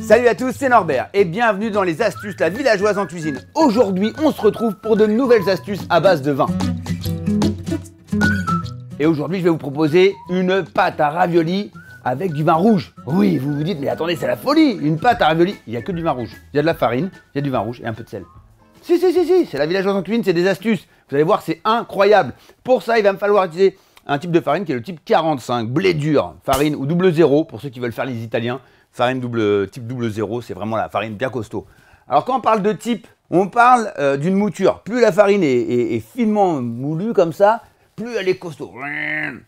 Salut à tous, c'est Norbert et bienvenue dans les astuces la villageoise en cuisine. Aujourd'hui, on se retrouve pour de nouvelles astuces à base de vin. Et aujourd'hui, je vais vous proposer une pâte à raviolis avec du vin rouge. Oui, vous vous dites, mais attendez, c'est la folie. Une pâte à raviolis, il n'y a que du vin rouge. Il y a de la farine, il y a du vin rouge et un peu de sel. Si, c'est la villageoise en cuisine, c'est des astuces. Vous allez voir, c'est incroyable. Pour ça, il va me falloir utiliser un type de farine qui est le type 45, blé dur, farine ou double zéro, pour ceux qui veulent faire les Italiens. Farine type double zéro, c'est vraiment la farine bien costaud. Alors quand on parle de type, on parle d'une mouture. Plus la farine est finement moulue comme ça, plus elle est costaud.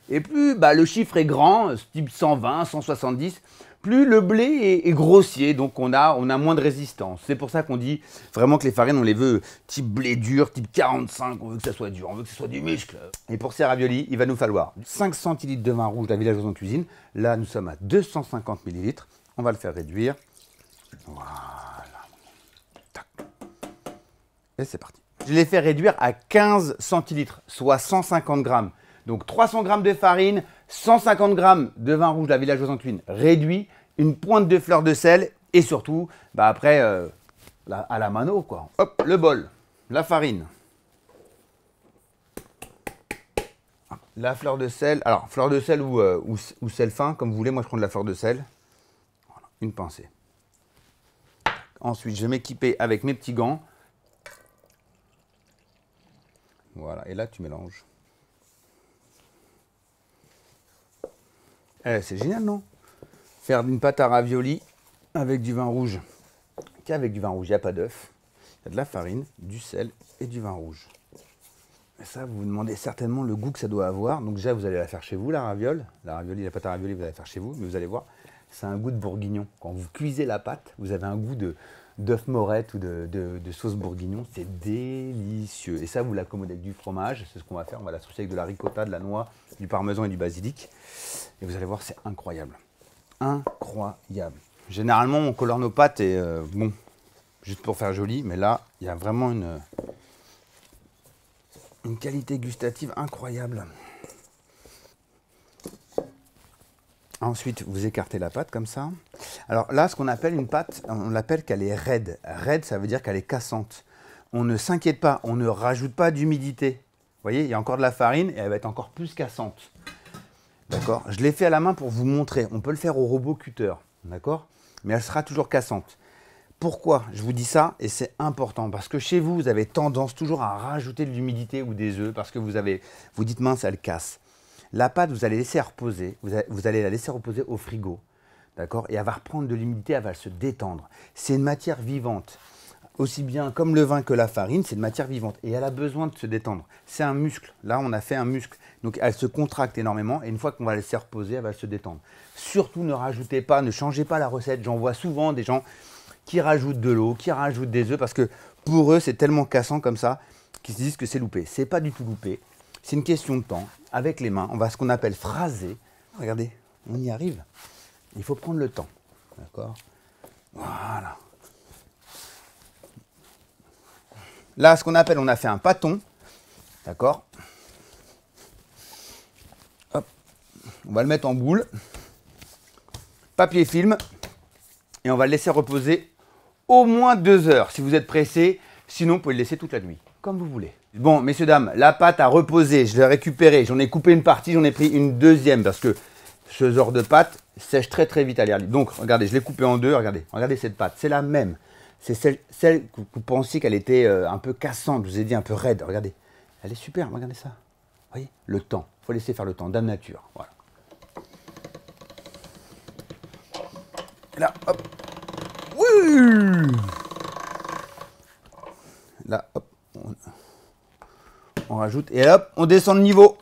Et plus le chiffre est grand, type 120, 170, plus le blé est grossier, donc on a moins de résistance. C'est pour ça qu'on dit vraiment que les farines, on les veut type blé dur, type 45, on veut que ça soit dur, on veut que ce soit du muscle. Et pour ces raviolis, il va nous falloir 5 centilitres de vin rouge de la villageoise en cuisine. Là, nous sommes à 250 millilitres. On va le faire réduire. Voilà. Tac. Et c'est parti. Je l'ai fait réduire à 15 centilitres, soit 150 grammes. Donc 300 grammes de farine, 150 grammes de vin rouge de la villageoise en cuisine réduit, une pointe de fleur de sel et surtout, après, à la mano, quoi. Hop, le bol, la farine. La fleur de sel, alors fleur de sel ou sel fin, comme vous voulez, moi je prends de la fleur de sel. Voilà, une pincée. Ensuite, je vais m'équiper avec mes petits gants. Voilà, et là tu mélanges. C'est génial, non? Faire une pâte à raviolis avec du vin rouge. Qu'avec du vin rouge, il n'y a pas d'œuf. Il y a de la farine, du sel et du vin rouge. Et ça, vous vous demandez certainement le goût que ça doit avoir. Donc déjà, vous allez la faire chez vous, la raviole. La pâte à raviolis, vous allez la faire chez vous. Mais vous allez voir, c'est un goût de bourguignon. Quand vous cuisez la pâte, vous avez un goût d'œuf morette ou de sauce bourguignon. C'est délicieux. Et ça, vous l'accommodez avec du fromage. C'est ce qu'on va faire. On va l'associer avec de la ricotta, de la noix, du parmesan et du basilic. Et vous allez voir, c'est incroyable. Incroyable. Généralement, on colore nos pâtes et bon, juste pour faire joli. Mais là, il y a vraiment une qualité gustative incroyable. Ensuite, vous écartez la pâte comme ça. Alors là, ce qu'on appelle une pâte, on l'appelle qu'elle est raide. Raide, ça veut dire qu'elle est cassante. On ne s'inquiète pas, on ne rajoute pas d'humidité. Vous voyez, il y a encore de la farine et elle va être encore plus cassante. D'accord? Je l'ai fait à la main pour vous montrer. On peut le faire au robot cutter, d'accord? Mais elle sera toujours cassante. Pourquoi je vous dis ça? Et c'est important, parce que chez vous, vous avez tendance toujours à rajouter de l'humidité ou des œufs, parce que vous dites mince, elle casse. La pâte, vous allez laisser reposer, vous allez la laisser reposer au frigo, d'accord? Et elle va reprendre de l'humidité, elle va se détendre. C'est une matière vivante. Aussi bien comme le vin que la farine, c'est une matière vivante. Et elle a besoin de se détendre. C'est un muscle. Là, on a fait un muscle. Donc, elle se contracte énormément. Et une fois qu'on va la laisser reposer, elle va se détendre. Surtout, ne rajoutez pas, ne changez pas la recette. J'en vois souvent des gens qui rajoutent de l'eau, qui rajoutent des œufs. Parce que pour eux, c'est tellement cassant comme ça qu'ils se disent que c'est loupé. C'est pas du tout loupé. C'est une question de temps. Avec les mains, on va ce qu'on appelle phraser. Regardez, on y arrive. Il faut prendre le temps. D'accord? Voilà. Là, ce qu'on appelle, on a fait un pâton, d'accord? Hop, on va le mettre en boule, papier film, et on va le laisser reposer au moins 2 heures, si vous êtes pressé. Sinon, vous pouvez le laisser toute la nuit, comme vous voulez. Bon, messieurs, dames, la pâte a reposé, je l'ai récupérée, j'en ai coupé une partie, j'en ai pris une deuxième, parce que ce genre de pâte sèche très très vite à l'air libre. Donc, regardez, je l'ai coupée en deux, regardez cette pâte, c'est la même. C'est celle que vous pensiez qu'elle était un peu cassante, je vous ai dit un peu raide. Regardez, elle est super, regardez ça. Vous voyez, le temps, il faut laisser faire le temps, dame nature. Voilà. Et là, hop. Oui. Là, hop. On rajoute et hop, on descend de niveau.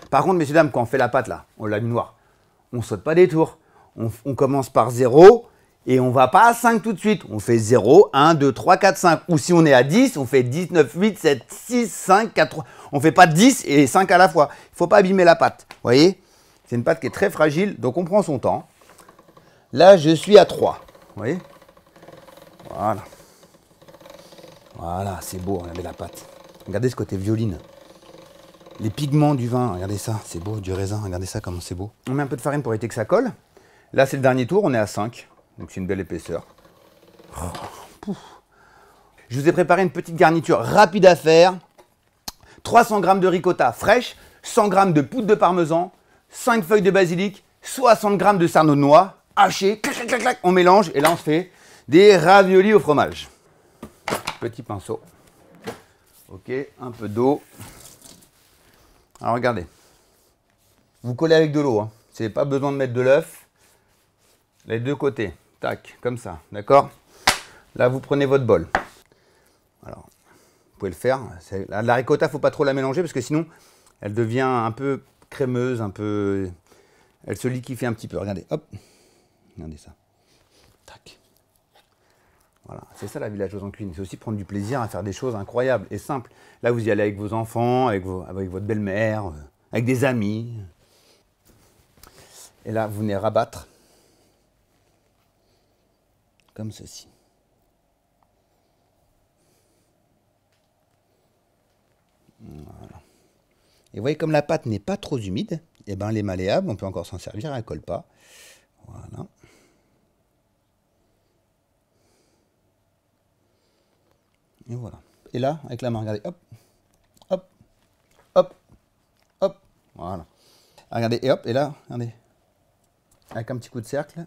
Par contre, messieurs, dames, quand on fait la pâte, là, on l'a mis noire, on ne saute pas des tours. On commence par 0 et on ne va pas à 5 tout de suite. On fait 0, 1, 2, 3, 4, 5. Ou si on est à 10, on fait 10, 9, 8, 7, 6, 5, 4, 3. On ne fait pas 10 et 5 à la fois. Il ne faut pas abîmer la pâte. Vous voyez? C'est une pâte qui est très fragile, donc on prend son temps. Là, je suis à 3. Vous voyez? Voilà. Voilà, c'est beau, regardez la pâte. Regardez ce côté violine. les pigments du vin. Regardez ça, c'est beau, du raisin. Regardez ça, comment c'est beau. On met un peu de farine pour éviter que ça colle. Là, c'est le dernier tour, on est à 5. Donc, c'est une belle épaisseur. Oh, je vous ai préparé une petite garniture rapide à faire. 300 g de ricotta fraîche, 100 g de poudre de parmesan, 5 feuilles de basilic, 60 g de sarneau de noix, haché, clac, clac, clac, clac, on mélange et là on se fait des raviolis au fromage. Petit pinceau. Ok, un peu d'eau. Alors regardez. Vous collez avec de l'eau, hein. C'est pas besoin de mettre de l'œuf. Les deux côtés, tac, comme ça, d'accord? Là vous prenez votre bol. Alors, vous pouvez le faire. La ricotta, il ne faut pas trop la mélanger parce que sinon, elle devient un peu crémeuse, un peu... Elle se liquéfie un petit peu. Regardez, hop. Regardez ça. Tac. Voilà, c'est ça la villageoise en cuisine. C'est aussi prendre du plaisir à faire des choses incroyables et simples. Là, vous y allez avec vos enfants, avec votre belle-mère, avec des amis. Et là, vous venez rabattre. Comme ceci. Voilà. Et vous voyez, comme la pâte n'est pas trop humide, et ben elle est malléable, on peut encore s'en servir, elle ne colle pas. Voilà. Et voilà. Et là, avec la main, regardez, hop, hop, hop, hop, voilà. Regardez, et hop, et là, regardez, avec un petit coup de cercle.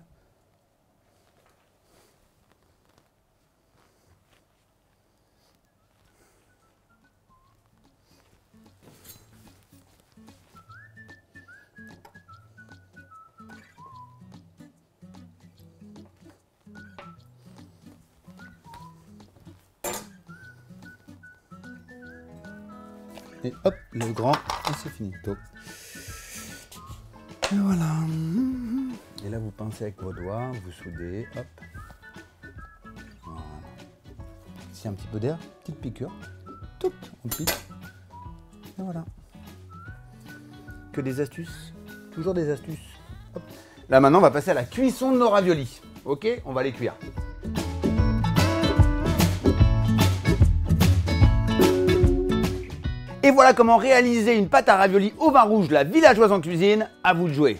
Et hop, le grand, et c'est finito. Et voilà. Et là, vous pincez avec vos doigts, vous soudez, hop. Voilà. S'il y a un petit peu d'air, petite piqûre, tout, on pique. Et voilà. Que des astuces, toujours des astuces. Hop. Là, maintenant, on va passer à la cuisson de nos raviolis. Ok, on va les cuire. Et voilà comment réaliser une pâte à raviolis au vin rouge, la villageoise en cuisine. À vous de jouer.